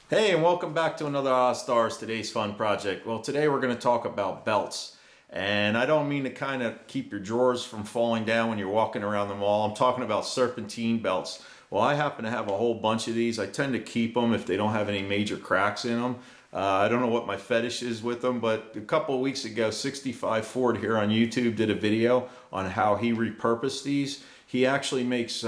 Hey, and welcome back to another Ozzstar's Today's Fun Project. Well, today we're going to talk about belts. And I don't mean to kind of keep your drawers from falling down when you're walking around the mall. I'm talking about serpentine belts. Well, I happen to have a whole bunch of these. I tend to keep them if they don't have any major cracks in them. I don't know what my fetish is with them, but a couple of weeks ago, 65 Ford here on YouTube did a video on how he repurposed these. He actually makes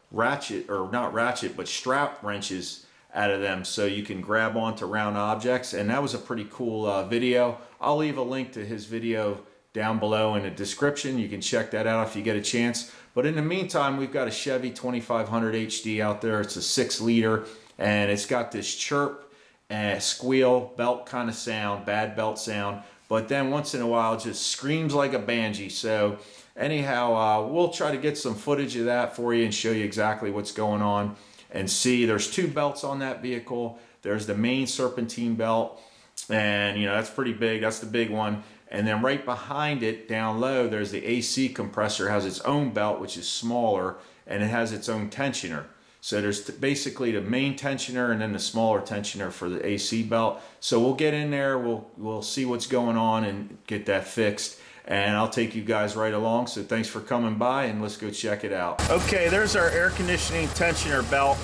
ratchet, or not ratchet, but strap wrenches out of them so you can grab onto round objects, and that was a pretty cool video. I'll leave a link to his video down below in the description. You can check that out if you get a chance. But in the meantime, we've got a Chevy 2500 HD out there. It's a 6-liter, and it's got this chirp and squeal belt kind of sound, bad belt sound, but then once in a while it just screams like a banshee. So anyhow, we'll try to get some footage of that for you and show you exactly what's going on. And see, there's 2 belts on that vehicle. There's the main serpentine belt, and that's pretty big. That's the big one. And then right behind it, down low, there's the AC compressor. Has its own belt, which is smaller, and it has its own tensioner. So there's basically the main tensioner and then the smaller tensioner for the AC belt. So we'll get in there, we'll see what's going on and get that fixed. And I'll take you guys right along. So thanks for coming by, and let's go check it out. Okay, there's our air conditioning tensioner belt,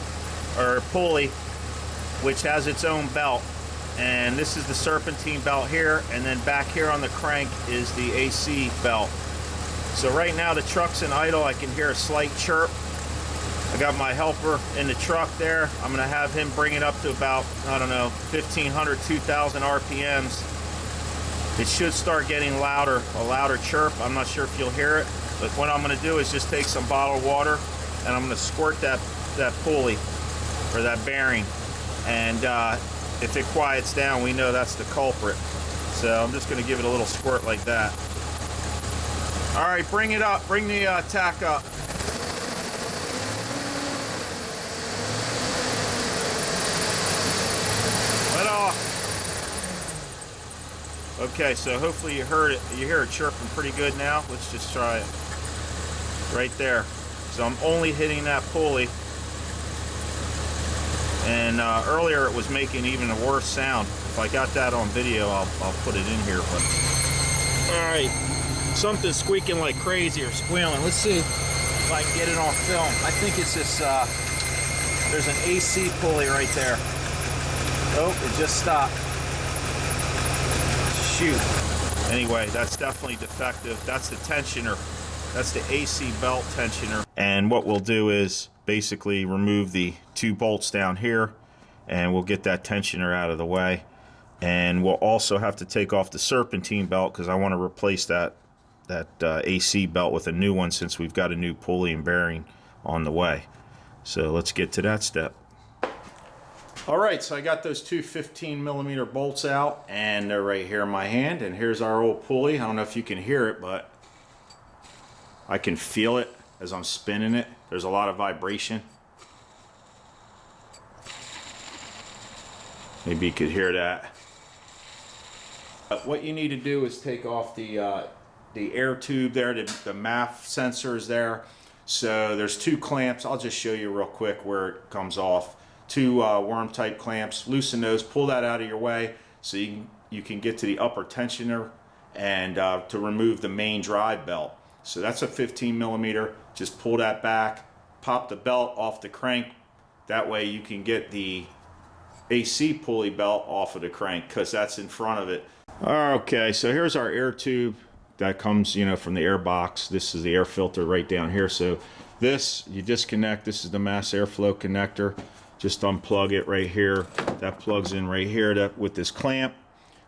or pulley, which has its own belt. And this is the serpentine belt here, and then back here on the crank is the AC belt. So right now the truck's in idle. I can hear a slight chirp. I got my helper in the truck there. I'm gonna have him bring it up to about, I don't know, 1,500, 2,000 RPMs. It should start getting louder, a louder chirp. I'm not sure if you'll hear it, but what I'm gonna do is just take some bottled water and I'm gonna squirt that pulley, or that bearing. And if it quiets down, we know that's the culprit. So I'm just gonna give it a little squirt like that. All right, bring it up, bring the tack up. Let off. Okay, so hopefully you heard it. You hear it chirping pretty good now. Let's just try it. Right there. So I'm only hitting that pulley. And earlier it was making even a worse sound. If I got that on video, I'll put it in here. But all right, something's squeaking like crazy or squealing. Let's see if I can get it on film. I think it's this. There's an AC pulley right there. Oh, it just stopped. Shoot. Anyway, that's definitely defective. That's the tensioner. That's the AC belt tensioner. And what we'll do is basically remove the 2 bolts down here, and we'll get that tensioner out of the way. And we'll also have to take off the serpentine belt because I want to replace that AC belt with a new one, since we've got a new pulley and bearing on the way. So let's get to that step. All right, so I got those 2 15mm bolts out, and they're right here in my hand. And here's our old pulley. I don't know if you can hear it, but I can feel it as I'm spinning it. There's a lot of vibration. Maybe you could hear that. But what you need to do is take off the air tube there, the MAF sensors there. So there's 2 clamps. I'll just show you real quick where it comes off. 2 worm type clamps. Loosen those, pull that out of your way so you can get to the upper tensioner and to remove the main drive belt. So that's a 15mm. Just pull that back, pop the belt off the crank. That way you can get the AC pulley belt off of the crank, because that's in front of it. Okay, so here's our air tube that comes from the air box. This is the air filter right down here. So this, you disconnect. This is the mass airflow connector. Just unplug it right here. That plugs in right here with this clamp.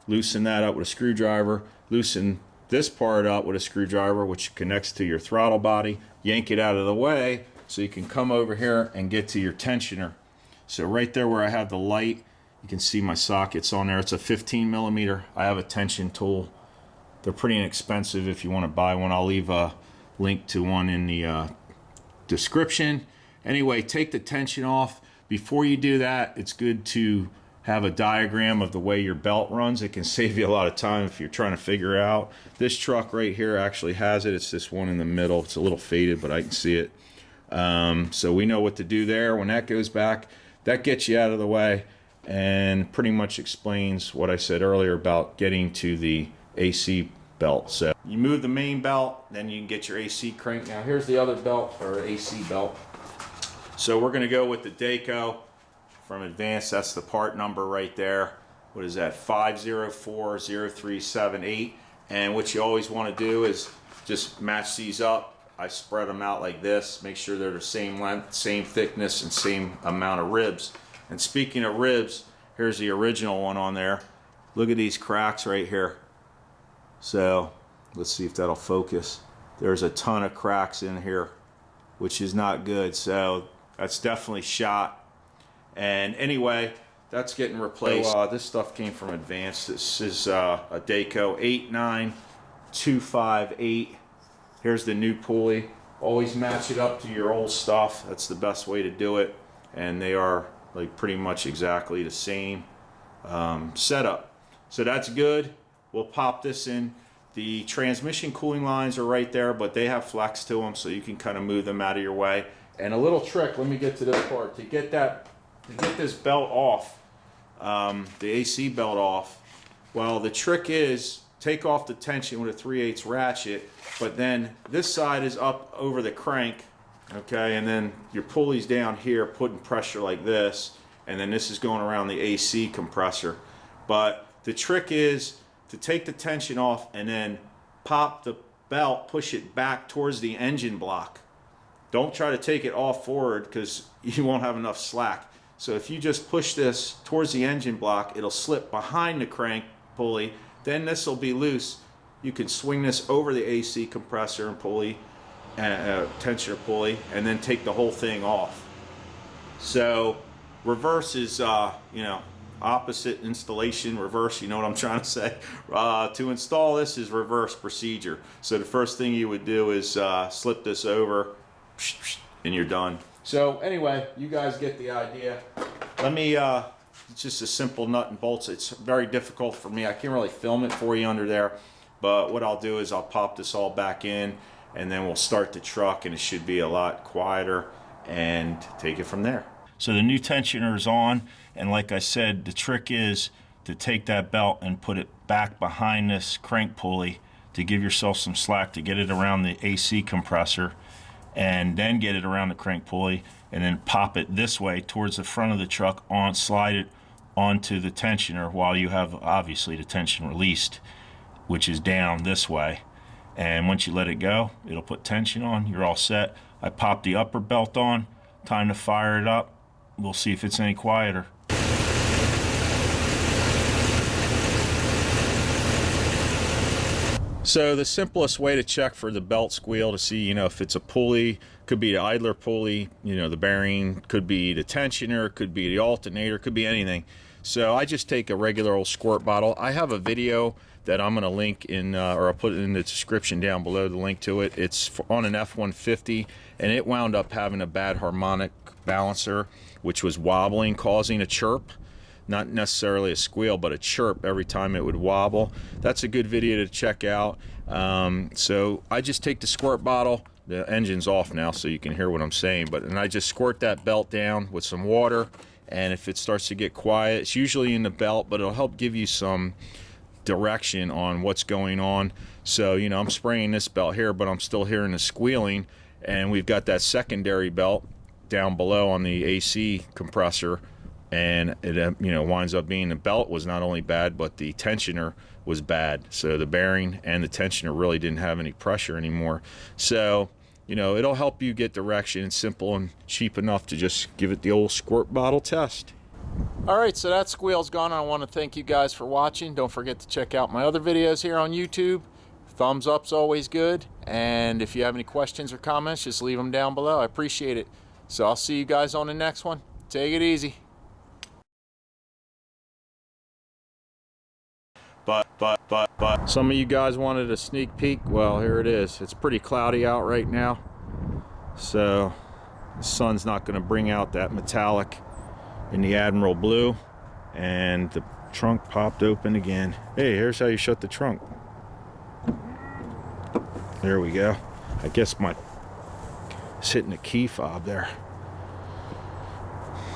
Loosen that up with a screwdriver. Loosen this part up with a screwdriver, which connects to your throttle body. Yank it out of the way so you can come over here and get to your tensioner. So right there where I have the light, you can see my sockets on there. It's a 15mm. I have a tension tool. They're pretty inexpensive if you want to buy one. I'll leave a link to one in the description. Anyway, take the tension off. Before you do that, it's good to have a diagram of the way your belt runs. It can save you a lot of time if you're trying to figure out. This truck right here actually has it. It's this one in the middle. It's a little faded, but I can see it. So we know what to do there. When that goes back, that gets you out of the way. and pretty much explains what I said earlier about getting to the AC belt. So you move the main belt, then you can get your AC crank. Now here's the other belt, or AC belt. So we're going to go with the Daco from Advanced. That's the part number right there. What is that? 5040378. And what you always want to do is just match these up. I spread them out like this, make sure they're the same length, same thickness, and same amount of ribs. And speaking of ribs, here's the original one on there. Look at these cracks right here. So let's see if that'll focus. There's a ton of cracks in here, which is not good. So that's definitely shot. And anyway, that's getting replaced. So, this stuff came from Advanced. This is a Daco 89258. Here's the new pulley. Always match it up to your old stuff. That's the best way to do it. And they are like pretty much exactly the same setup. So that's good. We'll pop this in. The transmission cooling lines are right there, but they have flex to them, so you can kind of move them out of your way. And a little trick, let me get to this part. To get this belt off, the AC belt off, well, the trick is take off the tension with a 3/8 ratchet, but then this side is up over the crank, okay, and then your pulley's down here putting pressure like this, and then this is going around the AC compressor. But the trick is to take the tension off and then pop the belt, push it back towards the engine block. Don't try to take it off forward because you won't have enough slack. So if you just push this towards the engine block, it'll slip behind the crank pulley. Then this will be loose. You can swing this over the AC compressor and pulley, tensioner pulley, and then take the whole thing off. So reverse is, opposite installation, reverse, you know what I'm trying to say. To install this is reverse procedure. So the first thing you would do is slip this over, and you're done. So anyway, you guys get the idea. Let me, it's just a simple nut and bolts. It's very difficult for me. I can't really film it for you under there, but what I'll do is I'll pop this all back in, and then we'll start the truck, and it should be a lot quieter, and take it from there. So the new tensioner is on, and like I said, the trick is to take that belt and put it back behind this crank pulley to give yourself some slack to get it around the AC compressor, and then get it around the crank pulley, and then pop it this way towards the front of the truck, slide it onto the tensioner while you have obviously the tension released, which is down this way. And once you let it go, it'll put tension on. You're all set. I popped the upper belt on. Time to fire it up. We'll see if it's any quieter. So the simplest way to check for the belt squeal to see, if it's a pulley, could be the idler pulley, the bearing, could be the tensioner, could be the alternator, could be anything. So I just take a regular old squirt bottle. I have a video that I'm going to link in, or I'll put it in the description down below, the link to it. It's on an F-150, and it wound up having a bad harmonic balancer, which was wobbling, causing a chirp. Not necessarily a squeal, but a chirp every time it would wobble. That's a good video to check out. So I just take the squirt bottle. The engine's off now, so you can hear what I'm saying. And I just squirt that belt down with some water. And if it starts to get quiet, it's usually in the belt, but it'll help give you some direction on what's going on. So, I'm spraying this belt here, but I'm still hearing the squealing. And we've got that secondary belt down below on the AC compressor. And it winds up being the belt was not only bad, but the tensioner was bad. So the bearing and the tensioner really didn't have any pressure anymore. So it'll help you get direction. It's simple and cheap enough to just give it the old squirt bottle test. All right, so that squeal's gone. I want to thank you guys for watching. Don't forget to check out my other videos here on YouTube. Thumbs up's always good, and if you have any questions or comments, just leave them down below. I appreciate it. So I'll see you guys on the next one. Take it easy. But some of you guys wanted a sneak peek. Well, here it is. It's pretty cloudy out right now, so the sun's not going to bring out that metallic in the Admiral blue. And the trunk popped open again. Hey, here's how you shut the trunk. There we go. I guess it's hitting the key fob there.